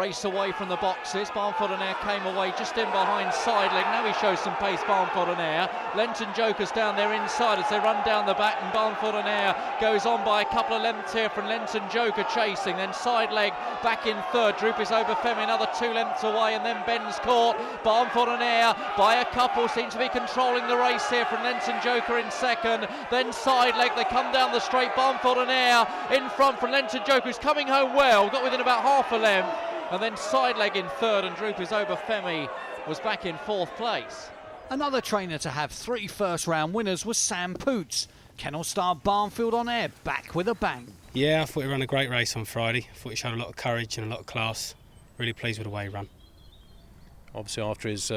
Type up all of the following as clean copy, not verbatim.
race away from the boxes. Barnfield On Air came away just in behind Sideleg. Now he shows some pace, Barnfield On Air. Lenton Joker's down there inside as they run down the back, and Barnfield On Air goes on by a couple of lengths here from Lenton Joker chasing. Then Sideleg back in third. Droopy's over Femi another 2 lengths away, and then Ben's caught. Barnfield On Air by a couple seems to be controlling the race here from Lenton Joker in second. Then Sideleg, they come down the straight. Barnfield On Air in front from Lenton Joker, who's coming home well, got within about half a length. And then Sideleg in third, and Droopy's over Femi was back in fourth place. Another trainer to have 3 first-round winners was Sam Poots. Kennel star Barnfield On Air back with a bang. Yeah, I thought he ran a great race on Friday. I thought he showed a lot of courage and a lot of class. Really pleased with the way he ran. Obviously after his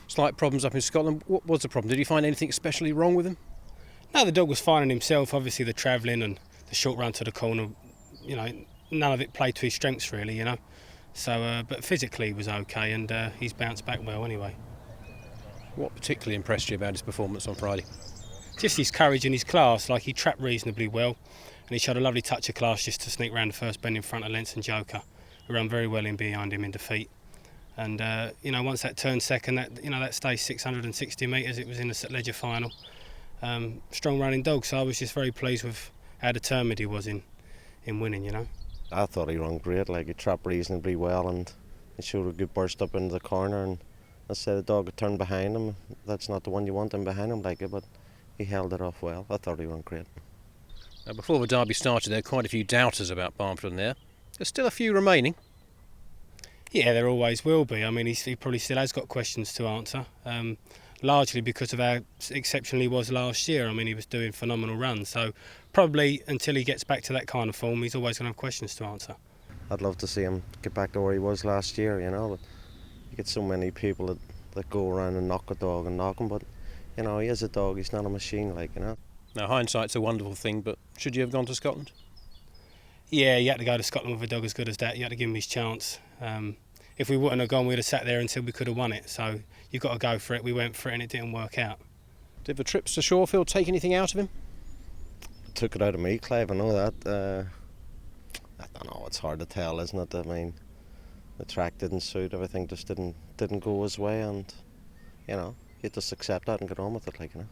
slight problems up in Scotland, what was the problem? Did you find anything especially wrong with him? No, the dog was finding himself. Obviously the travelling and the short run to the corner, you know, none of it played to his strengths really, you know. So, but physically he was okay, and he's bounced back well anyway. What particularly impressed you about his performance on Friday? Just his courage and his class. Like, he trapped reasonably well, and he showed a lovely touch of class just to sneak round the first bend in front of Lenton Joker, who ran very well in behind him in defeat. And you know, once that turned second, that stage 660 metres, it was in the Ledger final. Strong running dog, so I was just very pleased with how determined he was in winning, you know. I thought he ran great, like he trapped reasonably well, and he showed a good burst up into the corner, and I said the dog had turned behind him. That's not the one you want him behind him, like it, but he held it off well. I thought he ran great. Now, before the derby started, there were quite a few doubters about Barnfield On Air. There's still a few remaining. Yeah, there always will be. I mean, he probably still has got questions to answer, largely because of how exceptional he was last year. I mean, he was doing phenomenal runs, so probably until he gets back to that kind of form, he's always going to have questions to answer. I'd love to see him get back to where he was last year, you know, but you get so many people that go around and knock a dog and knock him, but, you know, he is a dog, he's not a machine, like, you know. Now, hindsight's a wonderful thing, but should you have gone to Scotland? Yeah, you had to go to Scotland with a dog as good as that. You had to give him his chance. If we wouldn't have gone, we'd have sat there until we could have won it. So you've got to go for it. We went for it and it didn't work out. Did the trips to Shawfield take anything out of him? Took it out of me, Clive, I know that. I don't know, it's hard to tell, isn't it? I mean, the track didn't suit, everything just didn't go his way, and, you know, you just accept that and get on with it, like, you know.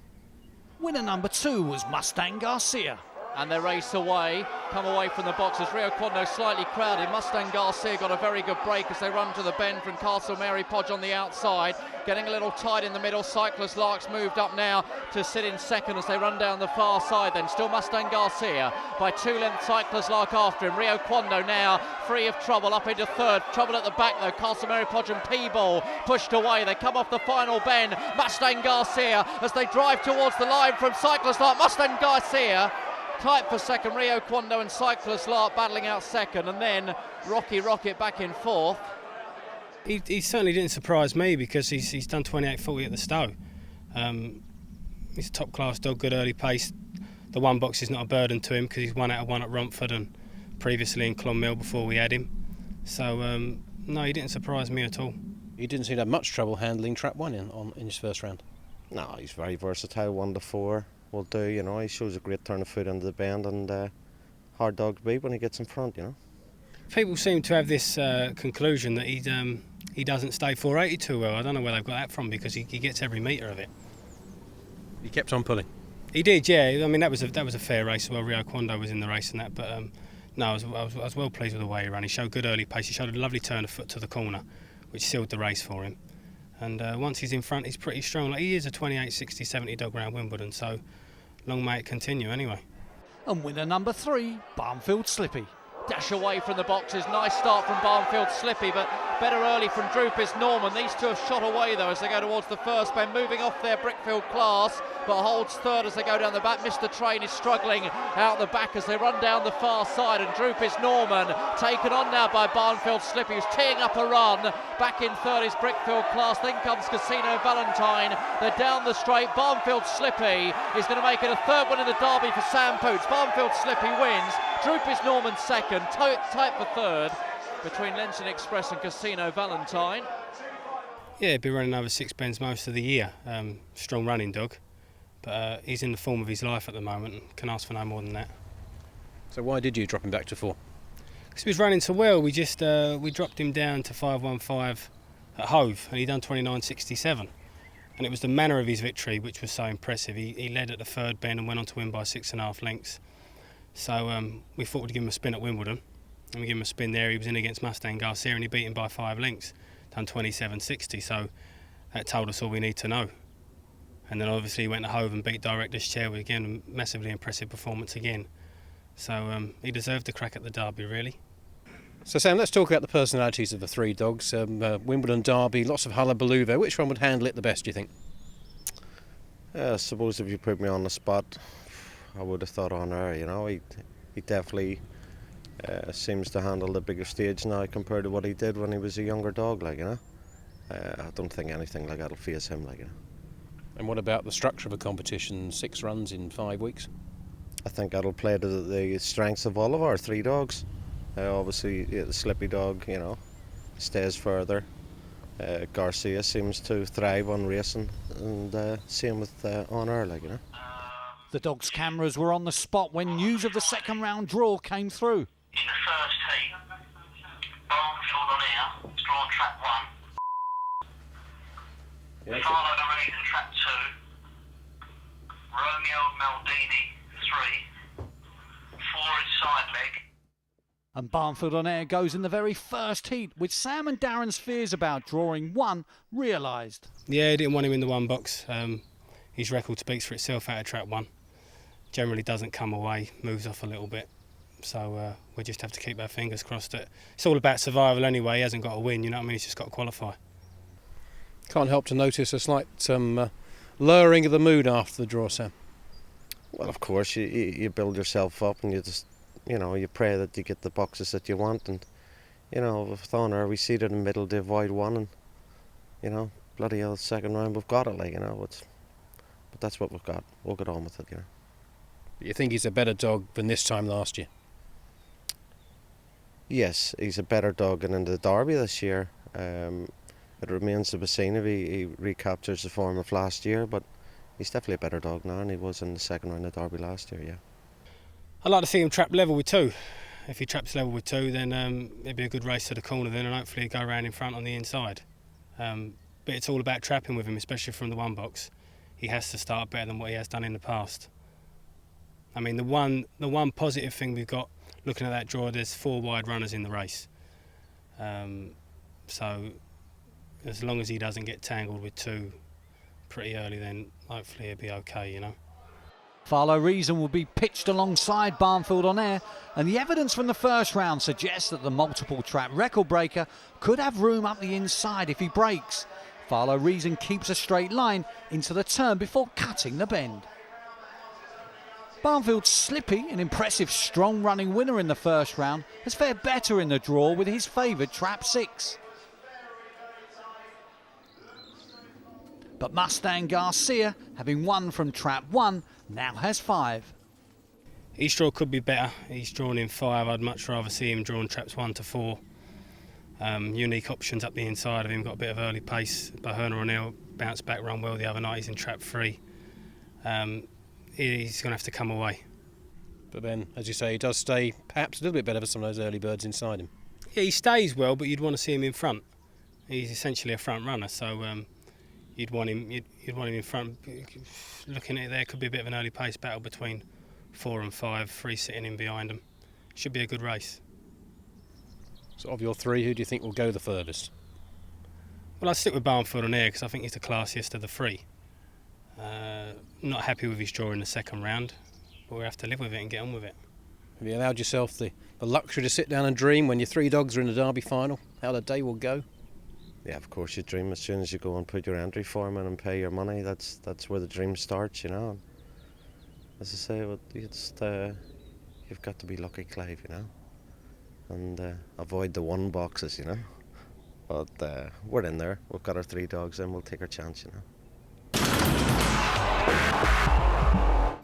Winner number 2 was Mustang Garcia. And they race away, come away from the boxes. Rio Quando slightly crowded. Mustang Garcia got a very good break as they run to the bend from Castle Mary Podge on the outside. Getting a little tight in the middle. Cyclist Lark's moved up now to sit in second as they run down the far side. Then still Mustang Garcia by 2 lengths. Cyclist Lark after him. Rio Quando now free of trouble up into third. Trouble at the back though. Castle Mary Podge and Peeble pushed away. They come off the final bend. Mustang Garcia as they drive towards the line from Cyclist Lark. Mustang Garcia tight for second, Rio Quando and Cyclist Lark battling out second, and then Rocky Rocket back in fourth. He certainly didn't surprise me because he's done 28.40 at the Stowe. He's a top class dog, good early pace. The one box is not a burden to him because he's 1 out of 1 at Romford and previously in Clonmel before we had him. So no, he didn't surprise me at all. He didn't seem to have much trouble handling trap 1 in his first round. No, he's very versatile, 1 to 4. Will do, you know. He shows a great turn of foot into the bend, and hard dog to beat when he gets in front, you know. People seem to have this conclusion that he doesn't stay 480 too well. I don't know where they've got that from because he gets every metre of it. He kept on pulling. He did, yeah. I mean, that was a fair race. Well, Rio Quando was in the race and that, but no, I was well pleased with the way he ran. He showed good early pace. He showed a lovely turn of foot to the corner, which sealed the race for him. And once he's in front, he's pretty strong. Like, he is a 28, 60, 70 dog round Wimbledon, so long may it continue anyway. And winner number 3, Barnfield Slippy. Dash away from the boxes. Nice start from Barnfield Slippy, but better early from Droopis Norman. These two have shot away though as they go towards the first bend, moving off their Brickfield class, but holds third as they go down the back. Mr. Train is struggling out the back as they run down the far side, and Droopis Norman taken on now by Barnfield Slippy, who's teeing up a run. Back in third is Brickfield class, then comes Casino Valentine. They're down the straight. Barnfield Slippy is going to make it a third win in the derby for Sam Poots. Barnfield Slippy wins. Droopis Norman second, tight for third between Lenton Express and Casino Valentine. Yeah, he'll be running over 6 bends most of the year. Strong running dog, but he's in the form of his life at the moment and can ask for no more than that. So why did you drop him back to 4? Because he was running so well, we dropped him down to 5.15 at Hove, and he done 29.67. And it was the manner of his victory which was so impressive. He led at the third bend and went on to win by 6.5 lengths. So we thought we'd give him a spin at Wimbledon, and we gave him a spin there. He was in against Mustang Garcia, and he beat him by 5 lengths, done 27.60. So that told us all we need to know. And then obviously he went to Hove and beat Director's Chair with, again, a massively impressive performance again. So he deserved a crack at the Derby, really. So Sam, let's talk about the personalities of the three dogs. Wimbledon Derby, lots of hullabaloo there. Which one would handle it the best, do you think? I suppose if you put me on the spot, I would have thought On Air. You know, he definitely seems to handle the bigger stage now compared to what he did when he was a younger dog. Like, you know, I don't think anything like that'll face him. Like, you know. And what about the structure of a competition? 6 runs in 5 weeks? I think that'll play to the strengths of all of our three dogs. Obviously, the Slippy dog, you know, stays further. Garcia seems to thrive on racing, and same with On Air, like, you know. The dogs' cameras were on the spot when news of the second round draw came through. In the first heat, Barnfield On Air, it's drawn trap 1. Yes. Follow the reason trap 2. Romeo Maldini 3. 4 inside leg. And Barnfield On Air goes in the very first heat, with Sam and Daran's fears about drawing 1 realised. Yeah, he didn't want him in the 1 box. His record speaks for itself out of trap 1. Generally doesn't come away, moves off a little bit. So we just have to keep our fingers crossed that it's all about survival anyway. He hasn't got to win, you know what I mean? He's just got to qualify. Can't help to notice a slight lowering of the mood after the draw, Sam. Well, of course, you build yourself up, and you just, you know, you pray that you get the boxes that you want. And, you know, with On Air, we seated in the middle to avoid 1, and, you know, bloody hell, second round we've got it, like, you know. But that's what we've got. We'll get on with it, you know. You think he's a better dog than this time last year? Yes, he's a better dog than in the Derby this year. It remains to be seen if he recaptures the form of last year, but he's definitely a better dog now than he was in the second round of Derby last year, yeah. I'd like to see him trap level with 2. If he traps level with 2, then it'd be a good race to the corner then, and hopefully he'd go around in front on the inside. But it's all about trapping with him, especially from the 1 box. He has to start better than what he has done in the past. I mean, the one positive thing we've got looking at that draw, there's 4 wide runners in the race. So as long as he doesn't get tangled with 2 pretty early, then hopefully he'll be okay, you know. Follow Reason will be pitched alongside Barnfield On Air, and the evidence from the first round suggests that the multiple trap record breaker could have room up the inside if he breaks. Follow Reason keeps a straight line into the turn before cutting the bend. Barnfield's Slippy, an impressive strong running winner in the first round, has fared better in the draw with his favoured trap 6. But Mustang Garcia, having won from trap 1, now has 5. His draw could be better. He's drawn in 5. I'd much rather see him drawn traps 1 to 4. Unique options up the inside of him, got a bit of early pace. Barnfield On Air bounced back, run well the other night. He's in trap 3. He's going to have to come away. But then, as you say, he does stay perhaps a little bit better for some of those early birds inside him. Yeah, he stays well, but you'd want to see him in front. He's essentially a front runner, so you'd want him in front. Looking at it, there could be a bit of an early pace battle between 4 and 5, 3 sitting in behind him. Should be a good race. So of your 3, who do you think will go the furthest? Well, I'd stick with Barnfield On Air because I think he's the classiest of the 3. Not happy with his draw in the second round, but we'll have to live with it and get on with it. Have you allowed yourself the luxury to sit down and dream when your 3 dogs are in the Derby final, how the day will go? Yeah, of course you dream as soon as you go and put your entry form in and pay your money. That's where the dream starts, you know. As I say, you've got to be lucky, Clive, you know, and avoid the 1 boxes, you know. But we're in there. We've got our 3 dogs in. We'll take our chance, you know.